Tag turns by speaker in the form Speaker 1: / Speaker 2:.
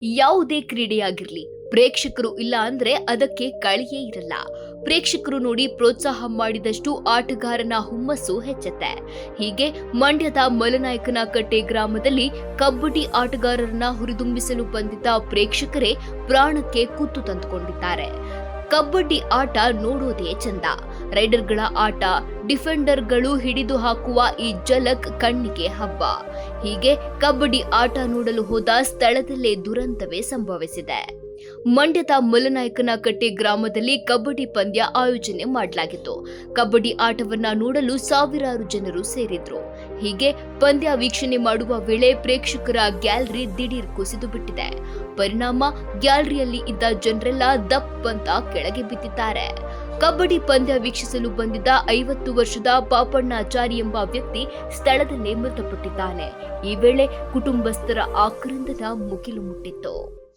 Speaker 1: ಯಾವುದೇ ಕ್ರೀಡೆಯಾಗಿರ್ಲಿ ಪ್ರೇಕ್ಷಕರು ಇಲ್ಲ ಅಂದ್ರೆ ಅದಕ್ಕೆ ಕಳೆಯೇ ಇರಲ್ಲ. ಪ್ರೇಕ್ಷಕರು ನೋಡಿ ಪ್ರೋತ್ಸಾಹ ಮಾಡಿದಷ್ಟು ಆಟಗಾರನ ಹುಮ್ಮಸ್ಸು ಹೆಚ್ಚುತ್ತೆ. ಹೀಗೆ ಮಂಡ್ಯದ ಮಲನಾಯಕನಕಟ್ಟೆ ಗ್ರಾಮದಲ್ಲಿ ಕಬಡ್ಡಿ ಆಟಗಾರರನ್ನ ಹುರಿದುಂಬಿಸಲು ಬಂದಿದ್ದ ಪ್ರೇಕ್ಷಕರೇ ಪ್ರಾಣಕ್ಕೆ ಕುತ್ತು ತಂದುಕೊಂಡಿದ್ದಾರೆ. ಕಬಡ್ಡಿ ಆಟ ನೋಡೋದೇ ಚಂದ. ರೈಡರ್ಗಳ ಆಟ, ಡಿಫೆಂಡರ್ಗಳು ಹಿಡಿದು ಹಾಕುವ ಈ ಝಲಕ್ ಕಣ್ಣಿಗೆ ಹಬ್ಬ. ಹೀಗೆ ಕಬಡ್ಡಿ ಆಟ ನೋಡಲು ಹೋದ ಸ್ಥಳದಲ್ಲೇ ದುರಂತವೇ ಸಂಭವಿಸಿದೆ. ಮಂಡ್ಯದ ಮಲನಾಯಕನಕಟ್ಟೆ ಗ್ರಾಮದಲ್ಲಿ ಕಬಡ್ಡಿ ಪಂದ್ಯ ಆಯೋಜನೆ ಮಾಡಲಾಗಿತ್ತು. ಕಬಡ್ಡಿ ಆಟವನ್ನ ನೋಡಲು ಸಾವಿರಾರು ಜನರು ಸೇರಿದ್ರು. ಹೀಗೆ ಪಂದ್ಯ ವೀಕ್ಷಣೆ ಮಾಡುವ ವೇಳೆ ಪ್ರೇಕ್ಷಕರ ಗ್ಯಾಲರಿ ದಿಢೀರ್ ಕುಸಿದು ಬಿಟ್ಟಿದೆ. ಪರಿಣಾಮ ಗ್ಯಾಲರಿಯಲ್ಲಿ ಇದ್ದ ಜನರೆಲ್ಲ ದಪ್ಪಂತ ಕೆಳಗೆ ಬಿದ್ದಿದ್ದಾರೆ. ಕಬಡ್ಡಿ ಪಂದ್ಯ ವೀಕ್ಷಿಸಲು ಬಂದಿದ್ದ 50 ವರ್ಷದ ಪಾಪಣ್ಣಾಚಾರಿ ಎಂಬ ವ್ಯಕ್ತಿ ಸ್ಥಳದಲ್ಲೇ ಮೃತಪಟ್ಟಿದ್ದಾನೆ. ಈ ವೇಳೆ ಕುಟುಂಬಸ್ಥರ ಆಕ್ರಂದನ ಮುಗಿಲು ಮುಟ್ಟಿತ್ತು.